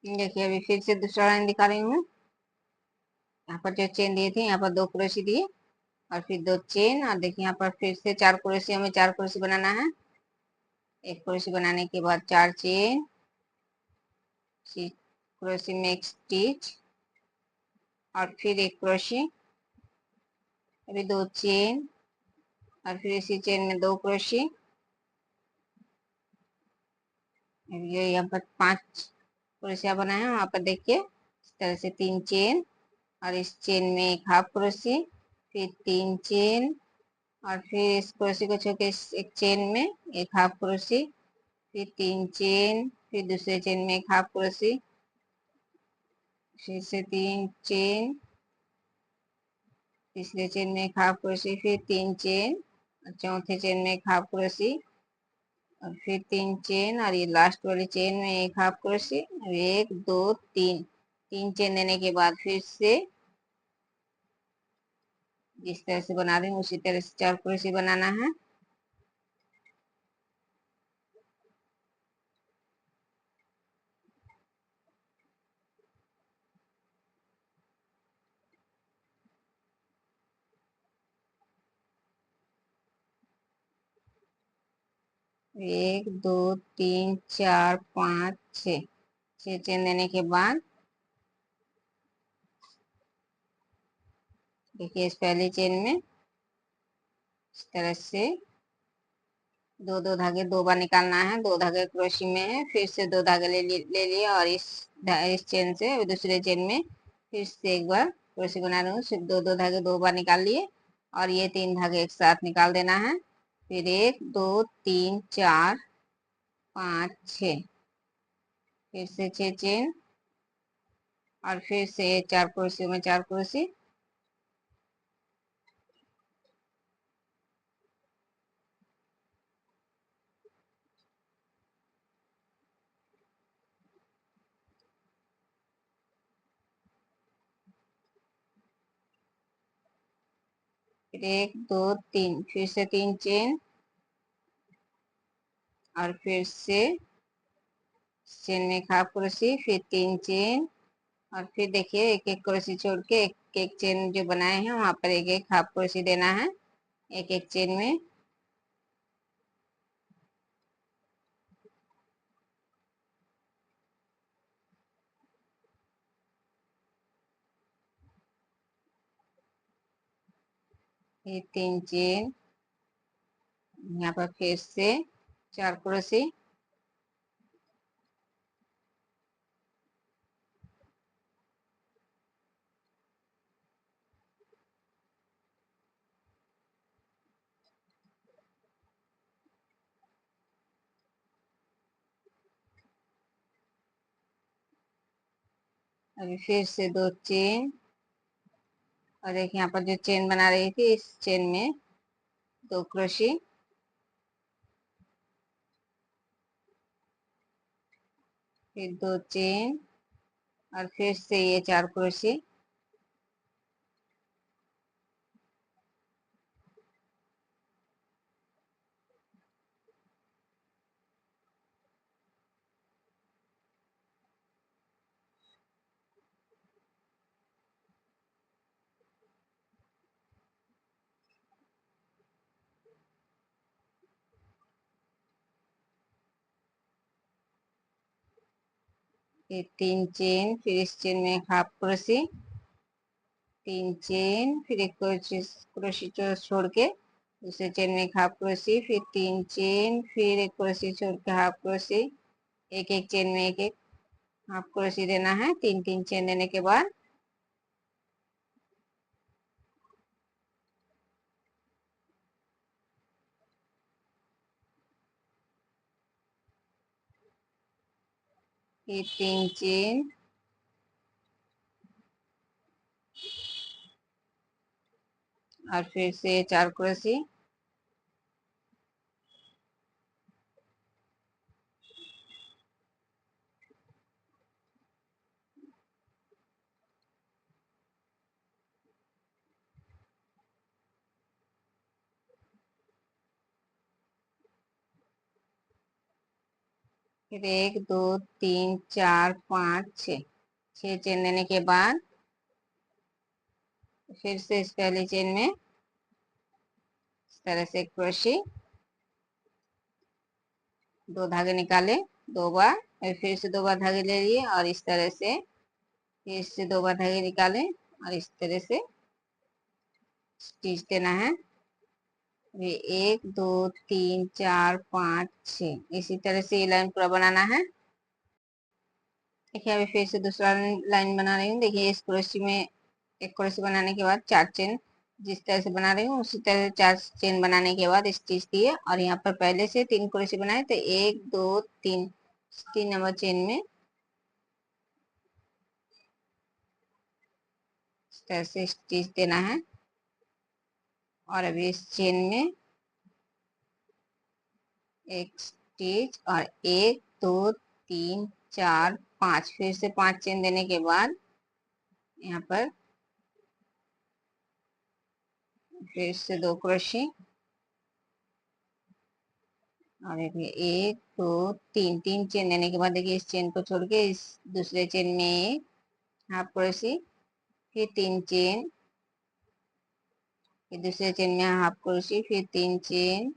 देखिए अभी फिर से दूसरा लाइन दिखा रही हूँ। यहाँ पर जो चेन दिए थे यहाँ पर 2 क्रोशी दिए और फिर 2 चेन, और देखिए यहाँ पर फिर से 4 क्रोशी, हमें 4 क्रोशी बनाना है। एक क्रोशी बनाने के बाद 4 चेन, क्रोशी में एक स्टिच और फिर एक क्रोशी, अभी 2 चेन और फिर इसी चेन में 2 क्रोशी। ये यहाँ पर 5 क्रोशिया बनाए हैं। वहां पर देखिए इस तरह से 3 चेन और इस चेन में एक हाफ क्रोशी, फिर 3 चेन और फिर इस क्रोशी को छोड़ के एक चेन में एक हाफ क्रोशी, फिर 3 चेन, फिर दूसरे चेन में एक हाफ क्रोशी, फिर से 3 चेन, तीसरे चेन में एक हाफ क्रोशी, फिर 3 चेन और चौथे चेन में एक हाफ क्रोशी और फिर 3 चेन, और ये लास्ट वाली चेन में एक हाफ क्रोशी और 1 2 3 चेन देने के बाद फिर से जिस तरह से बना रही हूँ उसी तरह से 4 क्रोशी बनाना है। एक दो तीन चार पाँच छः, 6 चेन देने के बाद देखिए इस पहली चेन में इस तरह से 2 धागे 2 बार निकालना है। 2 धागे क्रोशी में है, फिर से 2 धागे ले लिए और इस चेन से दूसरे चेन में फिर से एक बार क्रोशी बना रही हूँ। सिर्फ 2 धागे 2 बार निकाल लिए और ये 3 धागे एक साथ निकाल देना है। फिर 1 2 3 4 5 6, फिर से 6 चेन और फिर से 4 क्रोशी में 4 क्रोशी, फिर 1 2 3, फिर से 3 चेन और फिर से चेन में एक हाफ क्रोशी, फिर 3 चेन और फिर देखिए एक एक क्रोशी छोड़ के एक एक चेन जो बनाए हैं वहां पर एक एक हाफ क्रोशी देना है एक एक चेन में। ये 3 चेन, यहाँ पर फिर से 4 क्रोशी, अभी फिर से 2 चेन और एक यहाँ पर जो चेन बना रही थी इस चेन में 2 क्रोशी, फिर 2 चेन और फिर से ये 4 क्रोशी, फिर 3 चेन, फिर इस चेन में एक हाफ क्रोशी, 3 चेन, फिर एक क्रोशी छोड़ के दूसरे चेन में एक हाफ क्रोशी, फिर 3 चेन, फिर एक क्रोशी छोड़ के हाफ क्रोशी, एक एक चेन में एक एक हाफ क्रोशी देना है 3 चेन देने के बाद। फिर 3 चेन और फिर से 4 क्रोशी, फिर 1 2 3 4 5 6 6 चेन देने के बाद फिर से इस पहली चेन में इस तरह से क्रोशे 2 धागे निकाले 2 बार, फिर से 2 बार धागे ले लिए और इस तरह से फिर से 2 बार धागे निकाले और इस तरह से स्टिच देना है। ये 1 2 3 4 5 6 इसी तरह से ये लाइन पूरा बनाना है। देखिए अभी फिर से दूसरा लाइन बना रही हूँ। देखिए इस क्रोशे में एक क्रोशे बनाने के बाद 4 चेन जिस तरह से बना रही हूँ उसी तरह 4 चेन बनाने के बाद स्टिच दिए और यहाँ पर पहले से 3 क्रोशे बनाए तो 1 2 3 नंबर चेन में इस तरह से स्टिच देना है। और अभी इस चेन में एक स्टिच और 1 2 3 4 5 फिर से 5 चेन देने के बाद यहाँ पर फिर से 2 क्रोशे और ये 1 2 3 चेन देने के बाद देखिए इस चेन को छोड़ के इस दूसरे चेन में हाफ क्रोशे, फिर 3 चेन, फिर दूसरे चेन में हाफ क्रोशे, फिर 3 चेन,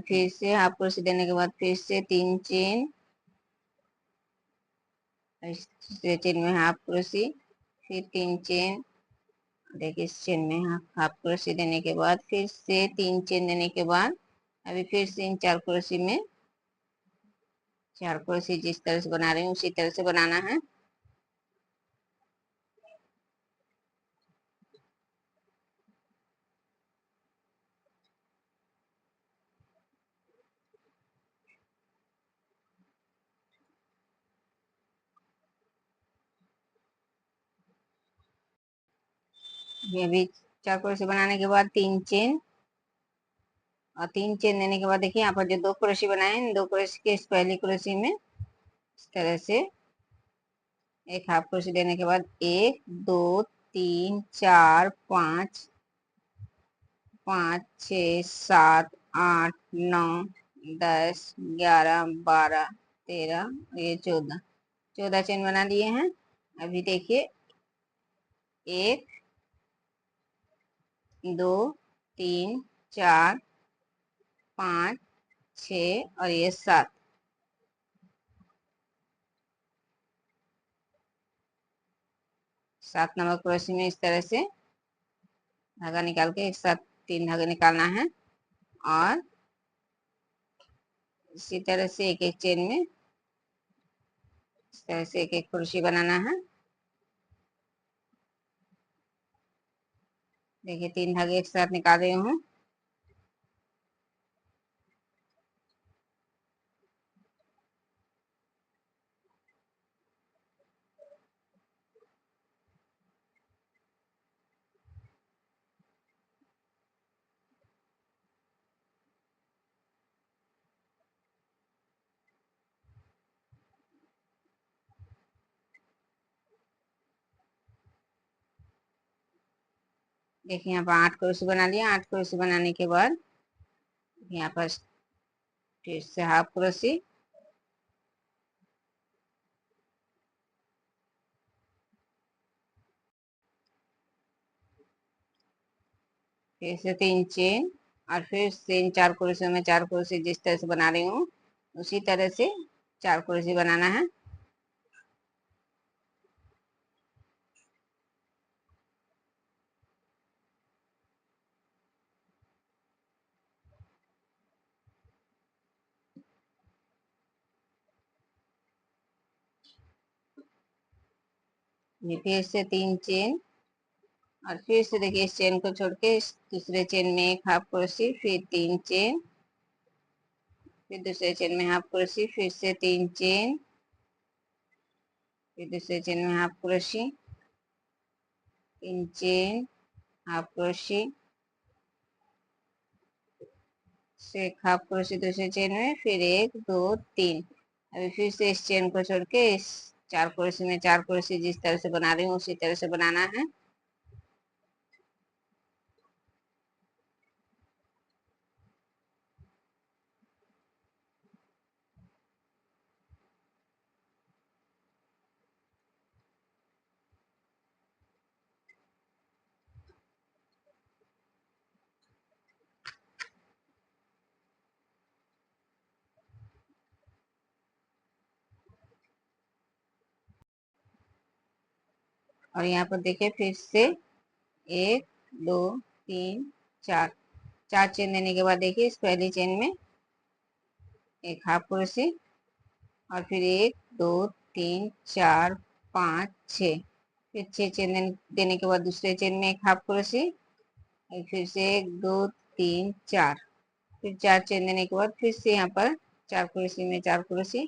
फिर से हाफ क्रोशे देने के बाद फिर से 3 चेन, इस दूसरे चेन में हाफ क्रोशे, फिर 3 चेन, देखिए इस चेन में हाफ क्रोशे देने के बाद फिर से 3 चेन देने के बाद अभी फिर से इन 4 क्रोशे में 4 क्रोशे जिस तरह से बना रही हूँ उसी तरह से बनाना है। ये भी 4 क्रोशे बनाने के बाद 3 चेन और 3 चेन देने के बाद देखिए यहाँ पर जो 2 क्रोशे बनाए हैं 2 क्रोशे के इस पहली क्रोशे में इस तरह से एक हाफ क्रोशे देने के बाद 1 2 3 4 5 5 6 7 8 9 10 11 12 13 ये 14 चेन बना लिए हैं। अभी देखिए 1 2 3 4 5 6 और ये 7 नंबर क्रोशे में इस तरह से धागा निकाल के एक साथ 3 धागे निकालना है और इसी तरह से एक एक चेन में इस तरह से एक एक क्रोशे बनाना है। देखिए 3 धागे एक साथ निकाल रही हूँ। देखिए यहाँ पर 8 क्रोशे बना लिया। 8 क्रोशे बनाने के बाद यहाँ पर फिर से हाफ क्रोशे, फिर से 3 चेन और फिर से इन 4 क्रोशे में 4 क्रोशे जिस तरह से बना रही हूँ उसी तरह से 4 क्रोशे बनाना है। ये फिर से 3 चेन और फिर से देखिए इस चेन को छोड़ के इस दूसरे चेन में एक हाफ क्रोशे, फिर 3 चेन, फिर दूसरे चेन में हाफ क्रोशे, फिर से 3 चेन, फिर दूसरे चेन में half crochet, 3 chain, half crochet से एक हाफ क्रोशे दूसरे चेन में, फिर 1 2 3 अभी फिर से इस चेन को छोड़ के इस 4 क्रोशे में 4 क्रोशे जिस तरह से बना रही हूँ उसी तरह से बनाना है। और यहाँ पर देखिए फिर से 1 2 3 4 4 चेन देने के बाद देखिए इस पहली चेन में एक हाफ क्रोशे और फिर 1 2 3 4 5 6 फिर 6 चेन देने के बाद दूसरे चेन में एक हाफ क्रोशे और फिर से 1 2 3 4 फिर 4 चेन देने के बाद फिर से यहाँ पर 4 क्रोशे में 4 क्रोशे।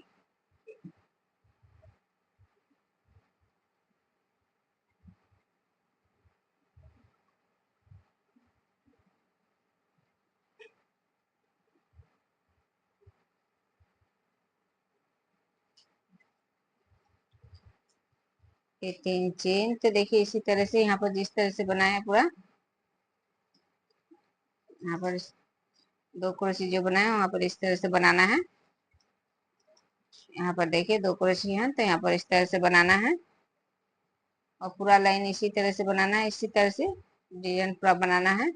ये 3 चेन तो देखिए इसी तरह से यहाँ पर जिस तरह से बनाया है पूरा, यहाँ पर 2 क्रोशे जो बनाया वहां पर इस तरह से बनाना है। यहाँ पर देखिए 2 क्रोशे हैं तो यहाँ पर इस तरह से बनाना है और पूरा लाइन इसी तरह से बनाना है, इसी तरह से डिजाइन पूरा बनाना है।